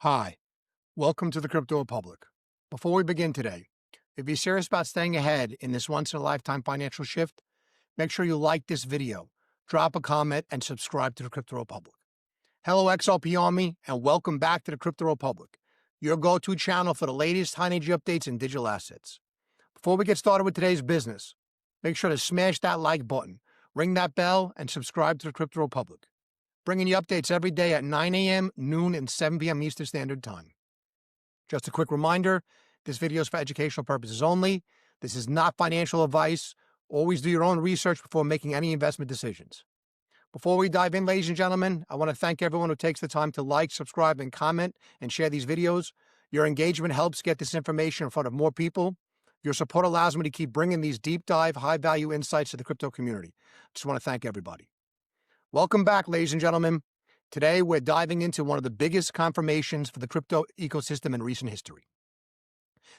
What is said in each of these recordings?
Hi, welcome to the Crypto Republic. Before we begin today, if you're serious about staying ahead in this once-in-a-lifetime financial shift, make sure you like this video, drop a comment, and subscribe to the Crypto Republic. Hello, XRP Army, and welcome back to the Crypto Republic, your go-to channel for the latest high-energy updates in digital assets. Before we get started with today's business, make sure to smash that like button, ring that bell, and subscribe to the Crypto Republic, bringing you updates every day at 9 a.m., noon, and 7 p.m. Eastern Standard Time. Just a quick reminder, this video is for educational purposes only. This is not financial advice. Always do your own research before making any investment decisions. Before we dive in, ladies and gentlemen, I want to thank everyone who takes the time to like, subscribe, and comment and share these videos. Your engagement helps get this information in front of more people. Your support allows me to keep bringing these deep dive, high-value insights to the crypto community. Just want to thank everybody. Welcome back, ladies and gentlemen. Today, we're diving into one of the biggest confirmations for the crypto ecosystem in recent history.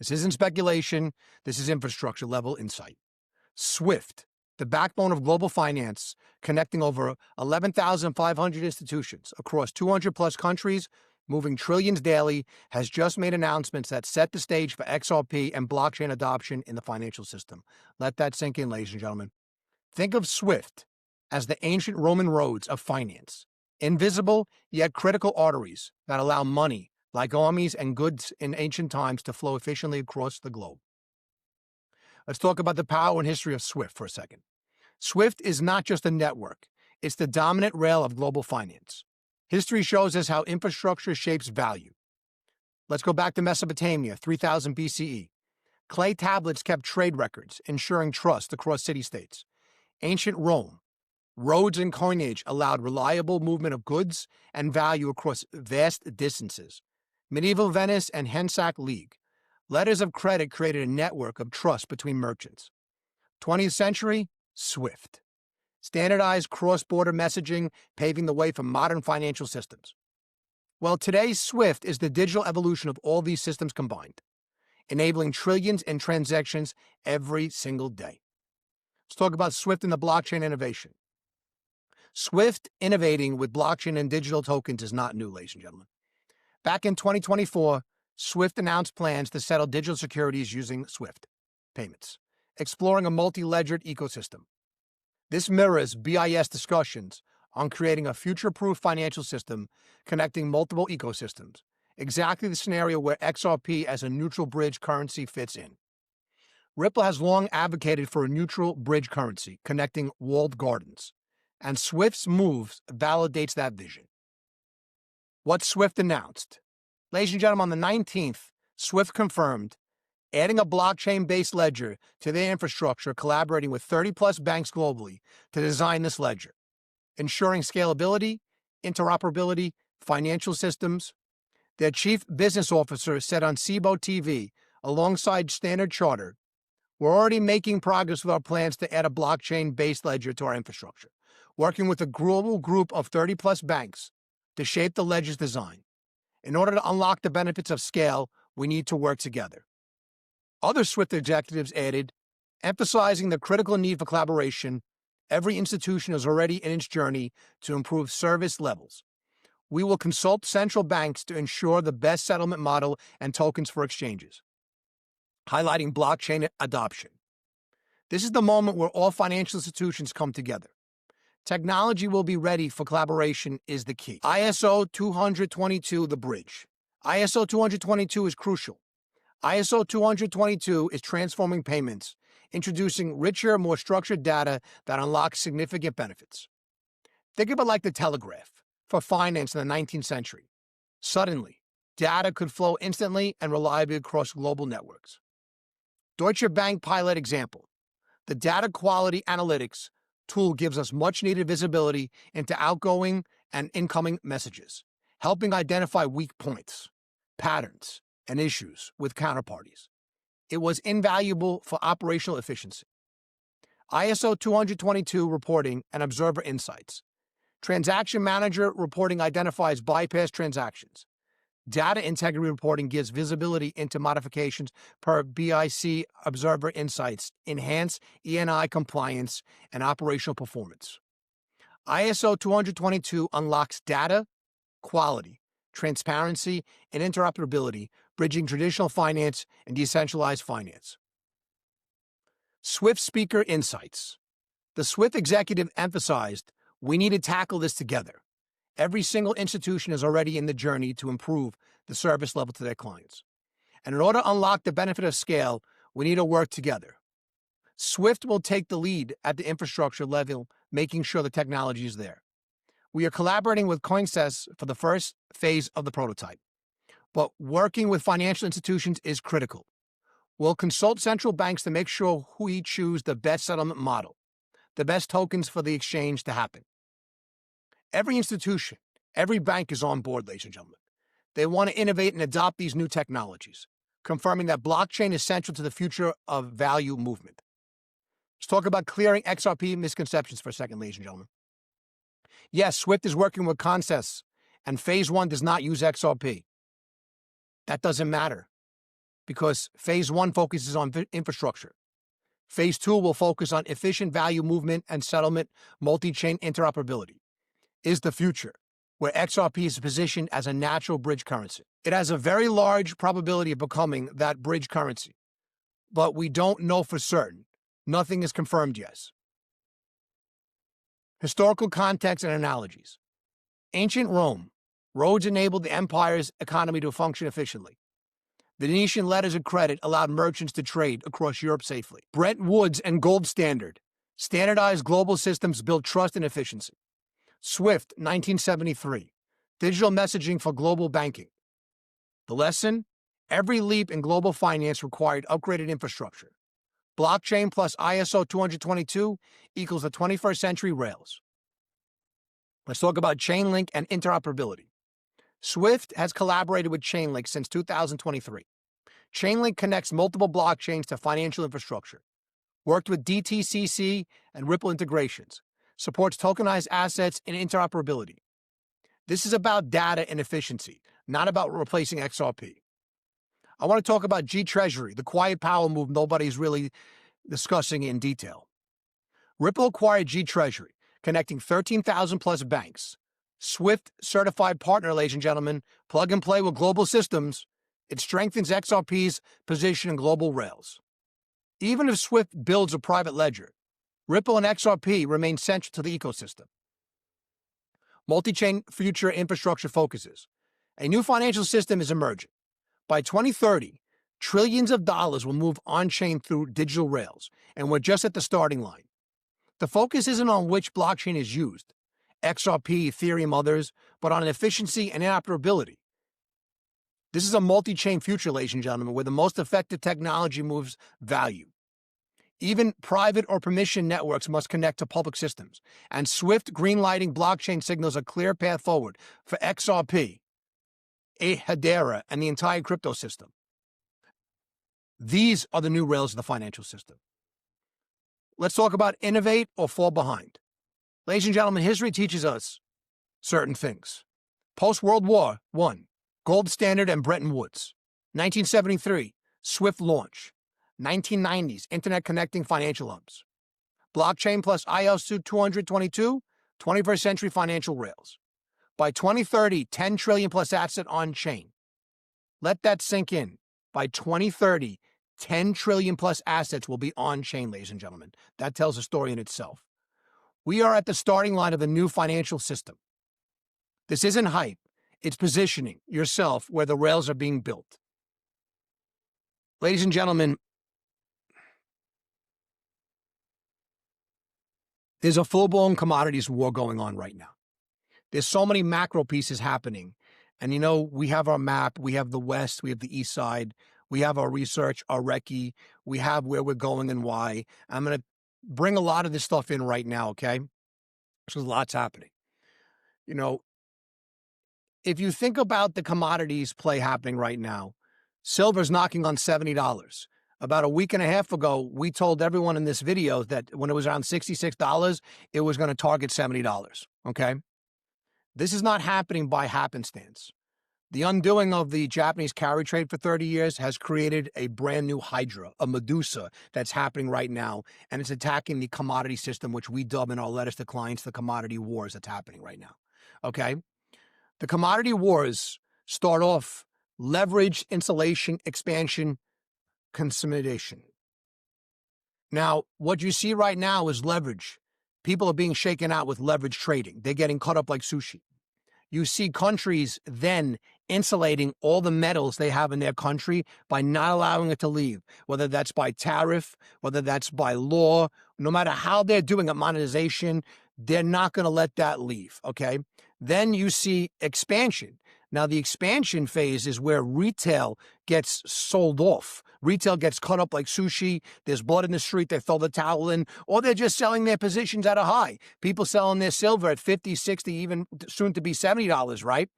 This isn't speculation. This is infrastructure-level insight. SWIFT, the backbone of global finance, connecting over 11,500 institutions across 200-plus countries, moving trillions daily, has just made announcements that set the stage for XRP and blockchain adoption in the financial system. Let that sink in, ladies and gentlemen. Think of SWIFT as the ancient Roman roads of finance, invisible yet critical arteries that allow money, like armies and goods in ancient times, to flow efficiently across the globe. Let's talk about the power and history of SWIFT for a second. SWIFT is not just a network, it's the dominant rail of global finance. History shows us how infrastructure shapes value. Let's go back to Mesopotamia, 3000 BCE. Clay tablets kept trade records, ensuring trust across city-states. Ancient Rome, roads and coinage allowed reliable movement of goods and value across vast distances. Medieval Venice and Hanseatic League. Letters of credit created a network of trust between merchants. 20th century, SWIFT. Standardized cross-border messaging, paving the way for modern financial systems. Well, today's SWIFT is the digital evolution of all these systems combined, enabling trillions in transactions every single day. Let's talk about SWIFT and the blockchain innovation. SWIFT innovating with blockchain and digital tokens is not new, ladies and gentlemen. Back in 2024, SWIFT announced plans to settle digital securities using SWIFT payments, exploring a multi-ledgered ecosystem. This mirrors BIS discussions on creating a future-proof financial system connecting multiple ecosystems, exactly the scenario where XRP as a neutral bridge currency fits in. Ripple has long advocated for a neutral bridge currency connecting walled gardens, and SWIFT's moves validates that vision. What SWIFT announced? Ladies and gentlemen, on the 19th, SWIFT confirmed adding a blockchain-based ledger to their infrastructure, collaborating with 30-plus banks globally to design this ledger, ensuring scalability, interoperability, financial systems. Their chief business officer said on Cboe TV, alongside Standard Chartered, "We're already making progress with our plans to add a blockchain-based ledger to our infrastructure, working with a global group of 30-plus banks to shape the ledger's design. In order to unlock the benefits of scale, we need to work together." Other SWIFT executives added, emphasizing the critical need for collaboration, every institution is already in its journey to improve service levels. We will consult central banks to ensure the best settlement model and tokens for exchanges, highlighting blockchain adoption. This is the moment where all financial institutions come together. Technology will be ready for collaboration is the key. ISO 222, the bridge. ISO 222 is crucial. ISO 222 is transforming payments, introducing richer, more structured data that unlocks significant benefits. Think of it like the telegraph for finance in the 19th century. Suddenly, data could flow instantly and reliably across global networks. Deutsche Bank pilot example. The data quality analytics tool gives us much-needed visibility into outgoing and incoming messages, helping identify weak points, patterns, and issues with counterparties. It was invaluable for operational efficiency. ISO 222 reporting and observer insights. Transaction manager reporting identifies bypass transactions. Data integrity reporting gives visibility into modifications per BIC observer insights, enhance ENI compliance and operational performance. ISO 222 unlocks data, quality, transparency, and interoperability, bridging traditional finance and decentralized finance. SWIFT Speaker Insights. The SWIFT executive emphasized, we need to tackle this together. Every single institution is already in the journey to improve the service level to their clients. And in order to unlock the benefit of scale, we need to work together. SWIFT will take the lead at the infrastructure level, making sure the technology is there. We are collaborating with CoinSys for the first phase of the prototype, but working with financial institutions is critical. We'll consult central banks to make sure we choose the best settlement model, the best tokens for the exchange to happen. Every institution, every bank is on board, ladies and gentlemen. They want to innovate and adopt these new technologies, confirming that blockchain is central to the future of value movement. Let's talk about clearing XRP misconceptions for a second, ladies and gentlemen. Yes, SWIFT is working with CoinSys, and Phase 1 does not use XRP. That doesn't matter, because Phase 1 focuses on infrastructure. Phase 2 will focus on efficient value movement and settlement. Multi-chain interoperability is the future, where XRP is positioned as a natural bridge currency. It has a very large probability of becoming that bridge currency, but we don't know for certain. Nothing is confirmed yet. Historical context and analogies. Ancient Rome. Roads enabled the empire's economy to function efficiently. The Venetian letters of credit allowed merchants to trade across Europe safely. Bretton Woods and gold standard. Standardized global systems build trust and efficiency. SWIFT, 1973. Digital messaging for global banking. The lesson? Every leap in global finance required upgraded infrastructure. Blockchain plus ISO 222 equals the 21st century rails. Let's talk about Chainlink and interoperability. SWIFT has collaborated with Chainlink since 2023. Chainlink connects multiple blockchains to financial infrastructure, worked with DTCC and Ripple integrations, supports tokenized assets and interoperability. This is about data and efficiency, not about replacing XRP. I want to talk about G-Treasury, the quiet power move nobody's really discussing in detail. Ripple acquired G-Treasury, connecting 13,000 plus banks. SWIFT certified partner, ladies and gentlemen, plug and play with global systems. It strengthens XRP's position in global rails. Even if SWIFT builds a private ledger, Ripple and XRP remain central to the ecosystem. Multi-chain future infrastructure focuses. A new financial system is emerging. By 2030, trillions of dollars will move on-chain through digital rails, and we're just at the starting line. The focus isn't on which blockchain is used, XRP, Ethereum, others, but on efficiency and interoperability. This is a multi-chain future, ladies and gentlemen, where the most effective technology moves value. Even private or permission networks must connect to public systems, and SWIFT greenlighting blockchain signals a clear path forward for XRP, Hedera, and the entire crypto system. These are the new rails of the financial system. Let's talk about innovate or fall behind. Ladies and gentlemen, history teaches us certain things. Post-World War I, gold standard and Bretton Woods. 1973, SWIFT launch. 1990s, internet connecting financial hubs. Blockchain plus ISO 222, 21st century financial rails. By 2030, 10 trillion plus asset on chain. Let that sink in. By 2030, 10 trillion plus assets will be on chain, ladies and gentlemen. That tells a story in itself. We are at the starting line of the new financial system. This isn't hype. It's positioning yourself where the rails are being built. Ladies and gentlemen, there's a full-blown commodities war going on right now. There's so many macro pieces happening. And, we have our map, we have the West, we have the East side, we have our research, our recce, we have where we're going and why. I'm going to bring a lot of this stuff in right now, okay? So there's lots happening. If you think about the commodities play happening right now, silver's knocking on $70. About a week and a half ago, we told everyone in this video that when it was around $66, it was going to target $70, okay? This is not happening by happenstance. The undoing of the Japanese carry trade for 30 years has created a brand new hydra, a Medusa, that's happening right now, and it's attacking the commodity system, which we dub in our letters to clients the commodity wars that's happening right now, okay? The commodity wars start off leverage, insulation, expansion, consolidation. Now, what you see right now is leverage. People are being shaken out with leverage trading. They're getting caught up like sushi. You see countries then insulating all the metals they have in their country by not allowing it to leave, whether that's by tariff, whether that's by law, no matter how they're doing a monetization, they're not going to let that leave, okay? Then you see expansion. Now, the expansion phase is where retail gets sold off. Retail gets cut up like sushi. There's blood in the street. They throw the towel in, or they're just selling their positions at a high. People selling their silver at 50, 60, even soon to be $70, right?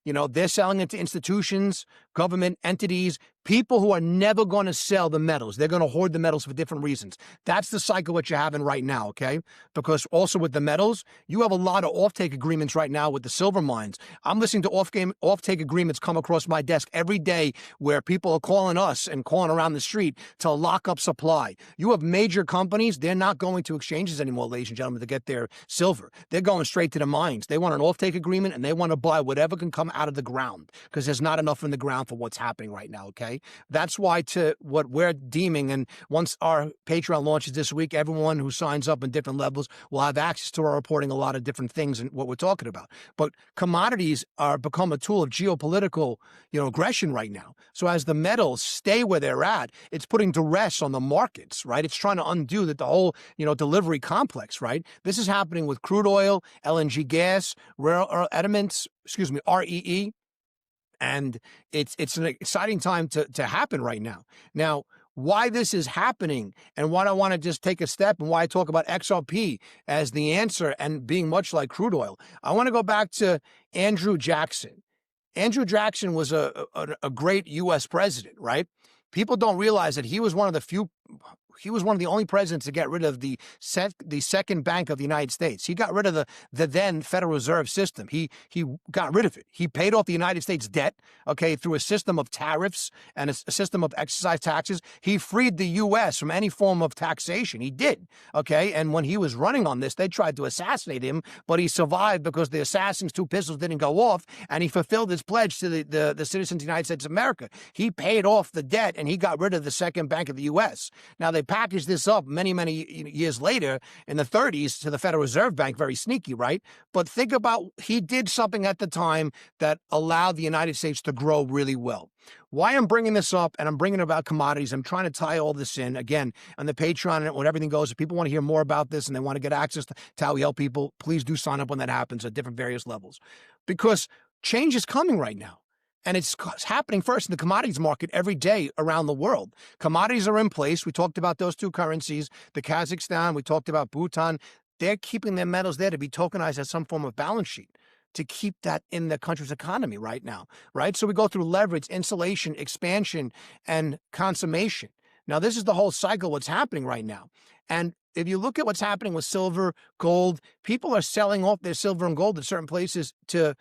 You know, they're selling it to institutions, government entities, people who are never going to sell the metals. They're going to hoard the metals for different reasons. That's the cycle what you're having right now, okay? Because also with the metals, you have a lot of offtake agreements right now with the silver mines. I'm listening to offtake agreements come across my desk every day where people are calling us and calling around the street to lock up supply. You have major companies, they're not going to exchanges anymore, ladies and gentlemen, to get their silver. They're going straight to the mines. They want an offtake agreement and they want to buy whatever can come out of the ground because there's not enough in the ground for what's happening right now, okay? That's why to what we're deeming, and once our Patreon launches this week, everyone who signs up in different levels will have access to our reporting a lot of different things and what we're talking about. But commodities are become a tool of geopolitical, aggression right now. So as the metals stay where they're at, it's putting duress on the markets, right? It's trying to undo the whole, delivery complex, right? This is happening with crude oil, LNG gas, rare earth elements, REE. And it's an exciting time to happen right now. Now, why this is happening and why I want to just take a step and why I talk about XRP as the answer and being much like crude oil. I want to go back to Andrew Jackson. Andrew Jackson was a great U.S. president, right? People don't realize that he was one of the only presidents to get rid of the second bank of the United States. He got rid of the then Federal Reserve System. He got rid of it. He paid off the United States debt, okay, through a system of tariffs and a system of excise taxes. He freed the U.S. from any form of taxation. He did, okay? And when he was running on this, they tried to assassinate him, but he survived because the assassin's two pistols didn't go off, and he fulfilled his pledge to the citizens of the United States of America. He paid off the debt, and he got rid of the second bank of the U.S. Now, they packaged this up many years later in the 30s to the Federal Reserve Bank, very sneaky, right? But think about, he did something at the time that allowed the United States to grow really well. Why I'm bringing this up, and I'm bringing about commodities, I'm trying to tie all this in, again, on the Patreon and when everything goes, if people want to hear more about this and they want to get access to how we help people, please do sign up when that happens at different various levels. Because change is coming right now. And it's happening first in the commodities market every day around the world. Commodities are in place. We talked about those two currencies, the Kazakhstan, we talked about Bhutan. They're keeping their metals there to be tokenized as some form of balance sheet to keep that in the country's economy right now, right? So we go through leverage, insulation, expansion, and consummation. Now, this is the whole cycle, what's happening right now. And if you look at what's happening with silver, gold, people are selling off their silver and gold at certain places to,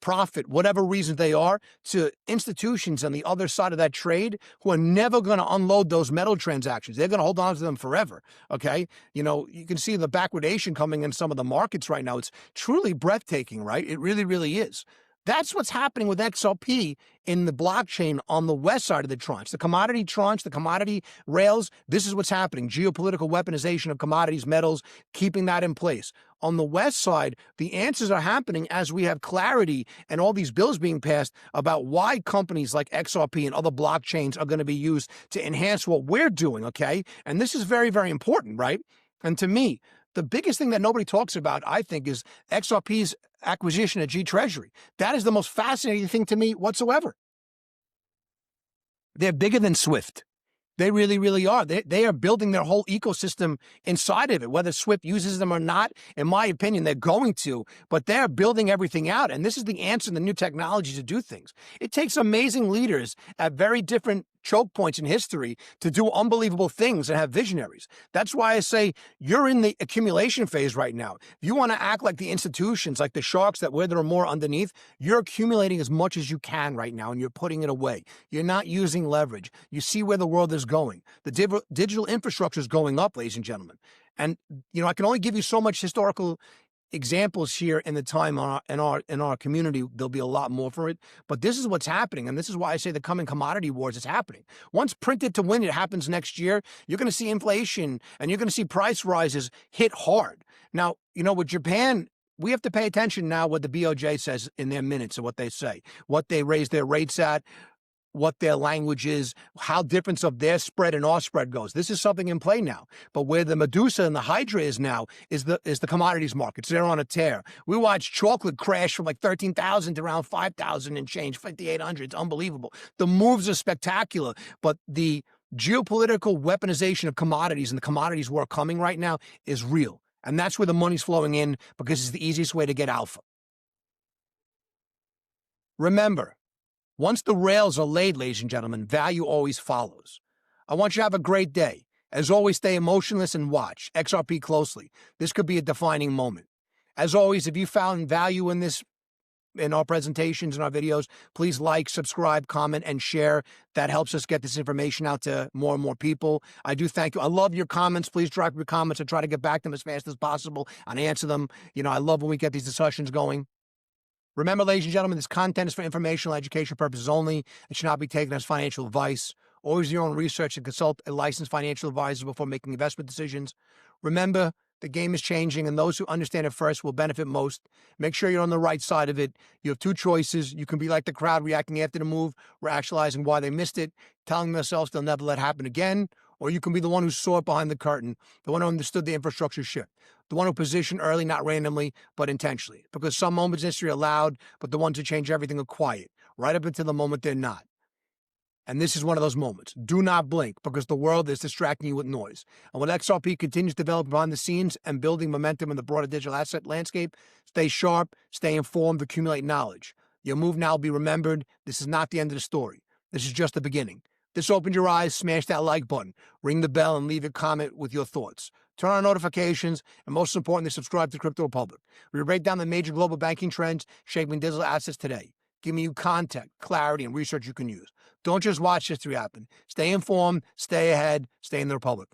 profit, whatever reasons they are, to institutions on the other side of that trade who are never going to unload those metal transactions. They're going to hold on to them forever, okay? You can see the backwardation coming in some of the markets right now. It's truly breathtaking, right? It really, really is. That's what's happening with XRP in the blockchain on the west side of the tranche. The commodity rails, this is what's happening. Geopolitical weaponization of commodities, metals, keeping that in place. On the west side, the answers are happening as we have clarity and all these bills being passed about why companies like XRP and other blockchains are going to be used to enhance what we're doing, okay? And this is very, very important, right? And to me, the biggest thing that nobody talks about, I think, is XRP's acquisition of G-Treasury. That is the most fascinating thing to me whatsoever. They're bigger than SWIFT. They really, really are. They are building their whole ecosystem inside of it, whether SWIFT uses them or not. In my opinion, they're going to, but they're building everything out. And this is the answer in the new technology to do things. It takes amazing leaders at very different choke points in history to do unbelievable things and have visionaries. That's why I say you're in the accumulation phase right now. If you want to act like the institutions, like the sharks that where there are more underneath, you're accumulating as much as you can right now and you're putting it away. You're not using leverage. You see where the world is going. The digital infrastructure is going up, ladies and gentlemen. And, I can only give you so much historical examples here in the time in our community. There'll be a lot more for it, but this is what's happening, and this is why I say the coming commodity wars is happening. Once printed to win it happens next year, you're going to see inflation and you're going to see price rises hit hard. Now, with Japan, we have to pay attention now what the BOJ says in their minutes of what they say, what they raise their rates at, what their language is, how difference of their spread and our spread goes. This is something in play now. But where the Medusa and the Hydra is now is the commodities markets. They're on a tear. We watched chocolate crash from like 13,000 to around 5,000 and change, 5,800. It's unbelievable. The moves are spectacular, but the geopolitical weaponization of commodities and the commodities war coming right now is real. And that's where the money's flowing in because it's the easiest way to get alpha. Remember, once the rails are laid, ladies and gentlemen, value always follows. I want you to have a great day. As always, stay emotionless and watch XRP closely. This could be a defining moment. As always, if you found value in this, in our presentations and our videos, please like, subscribe, comment, and share. That helps us get this information out to more and more people. I do thank you. I love your comments. Please drop your comments. I try to get back to them as fast as possible and answer them. I love when we get these discussions going. Remember, ladies and gentlemen, this content is for informational education purposes only. It should not be taken as financial advice. Always do your own research and consult a licensed financial advisor before making investment decisions. Remember, the game is changing, and those who understand it first will benefit most. Make sure you're on the right side of it. You have two choices. You can be like the crowd reacting after the move, rationalizing why they missed it, telling themselves they'll never let it happen again, or you can be the one who saw it behind the curtain, the one who understood the infrastructure shift, the one who positioned early, not randomly, but intentionally. Because some moments in history are loud, but the ones who change everything are quiet, right up until the moment they're not. And this is one of those moments. Do not blink, because the world is distracting you with noise. And when XRP continues to develop behind the scenes and building momentum in the broader digital asset landscape, stay sharp, stay informed, accumulate knowledge. Your move now will be remembered. This is not the end of the story. This is just the beginning. This opened your eyes. Smash that like button, ring the bell, and leave a comment with your thoughts. Turn on notifications, and most importantly, subscribe to Crypto Republic. We break down the major global banking trends shaping digital assets today, giving you content, clarity, and research you can use. Don't just watch history happen. Stay informed, stay ahead, stay in the Republic.